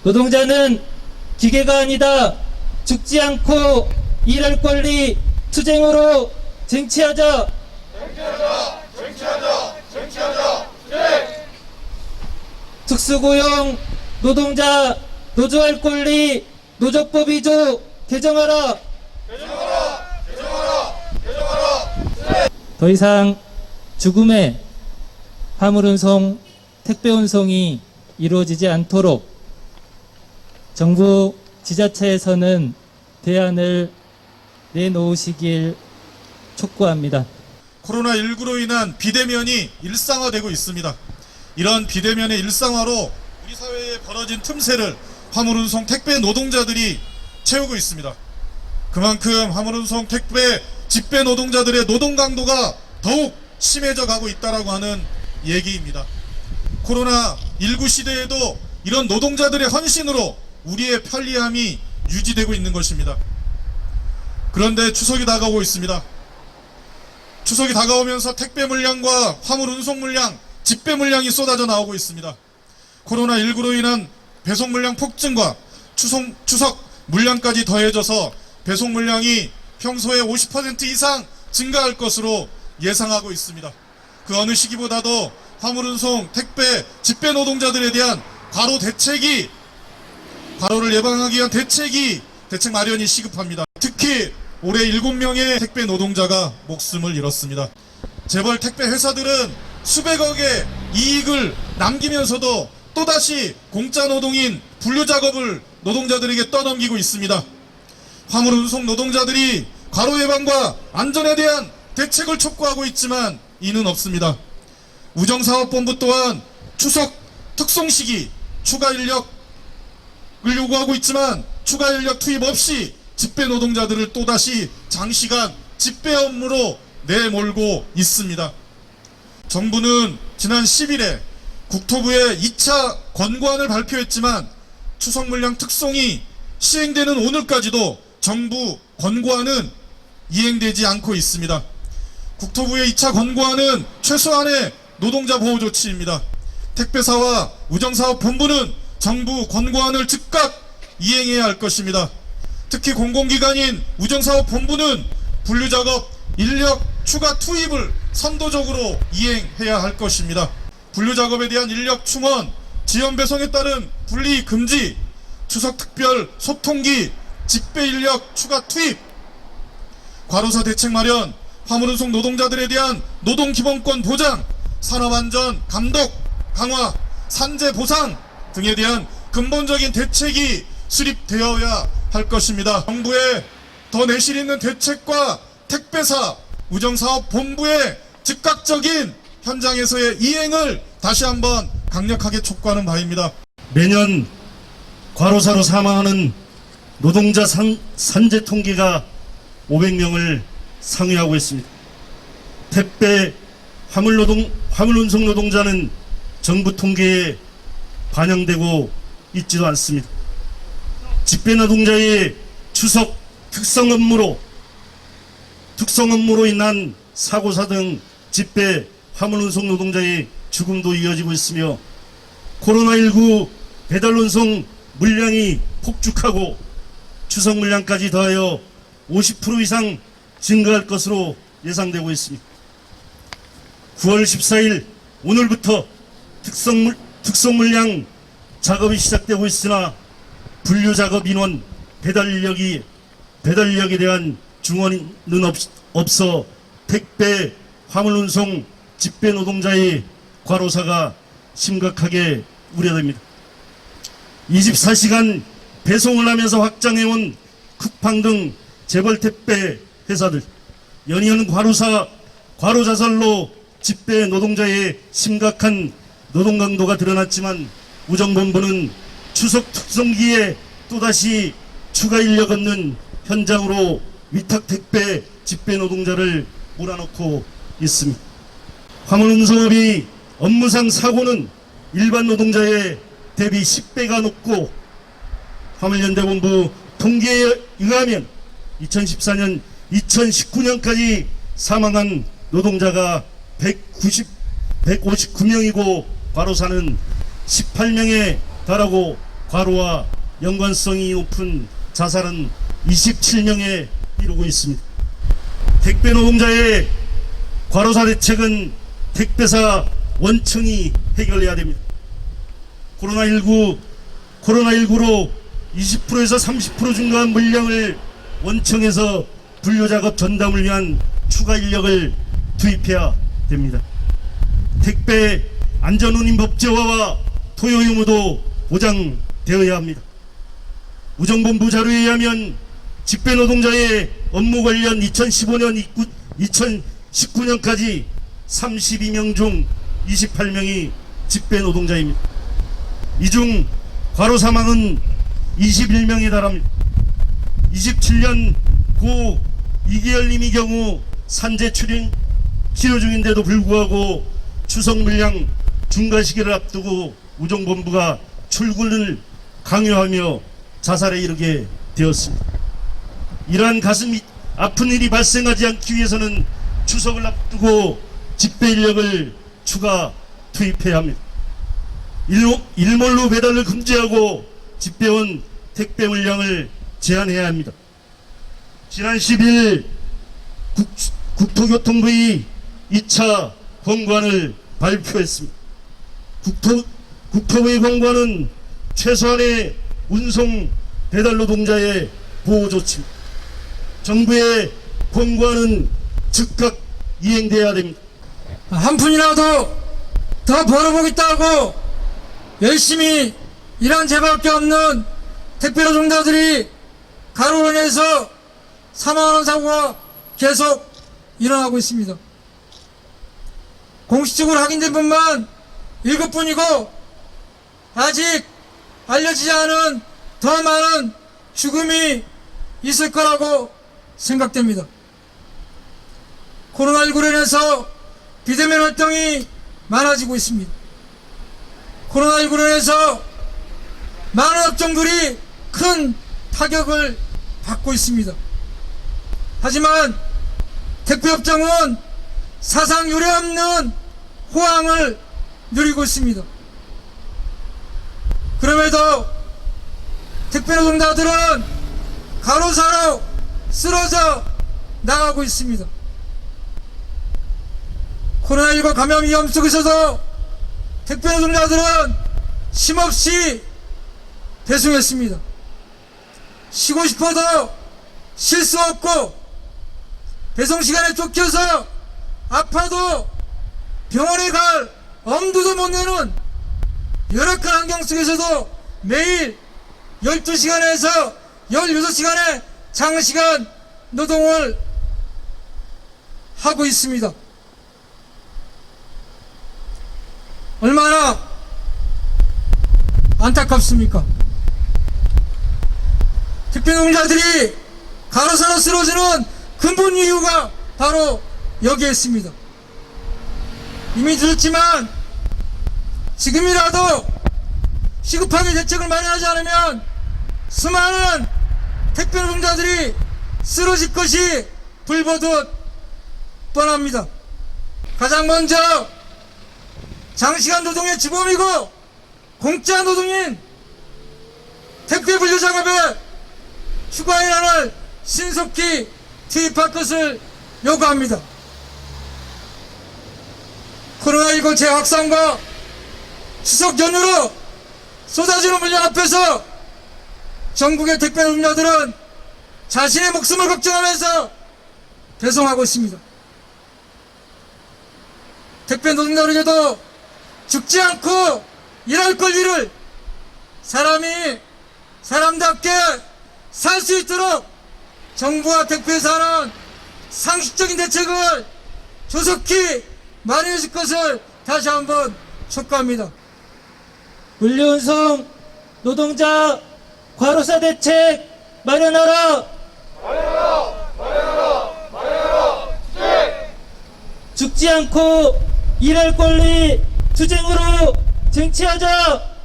노동자는 기계가 아니다. 죽지 않고 일할 권리 투쟁으로 쟁취하자. 특수고용 노동자 노조할 권리 노조법 2조 개정하라. 더 이상 죽음의 화물운송, 택배운송이 이루어지지 않도록 정부 지자체에서는 대안을 내놓으시길 촉구합니다. 코로나19로 인한 비대면이 일상화되고 있습니다. 이런 비대면의 일상화로 우리 사회에 벌어진 틈새를 화물운송 택배 노동자들이 채우고 있습니다. 그만큼 화물운송 택배 집배 노동자들의 노동 강도가 더욱 심해져 가고 있다라고 하는 얘기입니다. 코로나19 시대에도 이런 노동자들의 헌신으로 우리의 편리함이 유지되고 있는 것입니다. 그런데 추석이 다가오고 있습니다. 추석이 다가오면서 택배 물량과 화물 운송 물량, 집배 물량이 쏟아져 나오고 있습니다. 코로나19로 인한 배송 물량 폭증과 추석 물량까지 더해져서 배송 물량이 평소의 50% 이상 증가할 것으로 예상하고 있습니다. 그 어느 시기보다도 화물 운송, 택배, 집배 노동자들에 대한 과로를 예방하기 위한 대책 마련이 시급합니다. 특히 올해 7명의 택배 노동자가 목숨을 잃었습니다. 재벌 택배 회사들은 수백억의 이익을 남기면서도 또다시 공짜 노동인 분류 작업을 노동자들에게 떠넘기고 있습니다. 화물 운송 노동자들이 과로 예방과 안전에 대한 대책을 촉구하고 있지만 이는 없습니다. 우정사업본부 또한 추석 특송 시기 추가 인력을 요구하고 있지만 추가 인력 투입 없이 집배 노동자들을 또다시 장시간 집배 업무로 내몰고 있습니다. 정부는 지난 10일에 국토부에 2차 권고안을 발표했지만 추석 물량 특송이 시행되는 오늘까지도 정부 권고안은 이행되지 않고 있습니다. 국토부의 2차 권고안은 최소한의 노동자 보호 조치입니다. 택배사와 우정사업본부는 정부 권고안을 즉각 이행해야 할 것입니다. 특히 공공기관인 우정사업본부는 분류작업 인력 추가 투입을 선도적으로 이행해야 할 것입니다. 분류작업에 대한 인력 충원, 지연 배송에 따른 분리 금지, 추석 특별 소통기, 집배 인력 추가 투입, 과로사 대책 마련, 화물운송 노동자들에 대한 노동기본권 보장, 산업안전 감독 강화, 산재 보상 등에 대한 근본적인 대책이 수립되어야 할 것입니다. 정부의 더 내실 있는 대책과 택배사, 우정사업본부의 즉각적인 현장에서의 이행을 다시 한번 강력하게 촉구하는 바입니다. 매년 과로사로 사망하는 노동자 산재 통계가 500명을 상회하고 있습니다. 택배, 화물운송 노동자는 정부 통계에 반영되고 있지도 않습니다. 집배 노동자의 추석 특성 업무로 인한 사고사 등 집배, 화물운송 노동자의 죽음도 이어지고 있으며 코로나19 배달운송 물량이 폭죽하고 추석 물량까지 더하여 50% 이상 증가할 것으로 예상되고 있습니다. 9월 14일 오늘부터 특성 물량 작업이 시작되고 있으나 분류 작업 인원, 배달 인력에 대한 중원은 없어 택배, 화물운송, 집배 노동자의 과로사가 심각하게 우려됩니다. 24시간 배송을 하면서 확장해온 쿠팡 등 재벌 택배 회사들, 연이은 과로 자살로 집배 노동자의 심각한 노동 강도가 드러났지만 우정본부는 추석 특성기에 또다시 추가 인력 없는 현장으로 위탁 택배 집배 노동자를 몰아넣고 있습니다. 화물운송업이 업무상 사고는 일반 노동자에 대비 10배가 높고 화물연대본부 통계에 의하면 2014년, 2019년까지 사망한 노동자가 159명이고 과로사는 18명에 달하고 과로와 연관성이 높은 자살은 27명에 이르고 있습니다. 택배 노동자의 과로사 대책은 택배사 원청이 해결해야 됩니다. 코로나19로 20%에서 30% 증가한 물량을 원청에서 분류작업 전담을 위한 추가 인력을 투입해야 됩니다. 택배 안전운임 법제화와 토요 유무도 보장되어야 합니다. 우정본부 자료에 의하면 직배 노동자의 업무 관련 2015년 2019년까지 32명 중 28명이 직배 노동자입니다. 이 중 과로 사망은 21명에 달합니다. 27년 고 이기열님의 경우 산재 치료 중인데도 불구하고 추석 물량 중과 시기를 앞두고 우정본부가 출근을 강요하며 자살에 이르게 되었습니다. 이러한 가슴이 아픈 일이 발생하지 않기 위해서는 추석을 앞두고 직배 인력을 추가 투입해야 합니다. 일몰로 배달을 금지하고 집배원 택배 물량을 제한해야 합니다. 지난 10일 국토교통부의 2차 권고안을 발표했습니다. 국토부의 권고안은 최소한의 운송 배달 노동자의 보호 조치입니다. 정부의 권고안은 즉각 이행돼야 됩니다. 한 푼이라도 더 벌어보겠다고 열심히 일한 죄밖에 없는 택배 노동자들이 가로로 인해서 사망하는 사고가 계속 일어나고 있습니다. 공식적으로 확인된 분만 7분이고 아직 알려지지 않은 더 많은 죽음이 있을 거라고 생각됩니다. 코로나19로 인해서 비대면 활동이 많아지고 있습니다. 코로나19로 인해서 많은 업종들이 큰 타격을 받고 있습니다. 하지만 택배업종은 사상 유례 없는 호황을 누리고 있습니다. 그럼에도 택배 노동자들은 가로사로 쓰러져 나가고 있습니다. 코로나19 감염 위험 속에서도 택배 노동자들은 쉼없이 배송했습니다. 쉬고 싶어도 쉴 수 없고 배송 시간에 쫓겨서 아파도 병원에 갈 엄두도 못 내는 열악한 환경 속에서도 매일 12시간에서 16시간의 장시간 노동을 하고 있습니다. 얼마나 안타깝습니까? 택배 노동자들이 가로사로 쓰러지는 근본 이유가 바로 여기에 있습니다. 이미 늦었지만 지금이라도 시급하게 대책을 마련하지 않으면 수많은 택배 노동자들이 쓰러질 것이 불보듯 뻔합니다. 가장 먼저 장시간 노동의 주범이고 공짜 노동인 택배 분류 작업에 추가 인원을 신속히 투입할 것을 요구합니다. 코로나19 재확산과 추석 연휴로 쏟아지는 물량 앞에서 전국의 택배 노동자들은 자신의 목숨을 걱정하면서 배송하고 있습니다. 택배 노동자들에게도 죽지 않고 일할 권리를 사람이 사람답게 살 수 있도록 정부와 택배사는 상식적인 대책을 조속히 마련해 줄 것을 다시 한번 촉구합니다. 물류운송 노동자 과로사 대책 마련하라. 죽지 않고 일할 권리 투쟁으로 쟁취하자.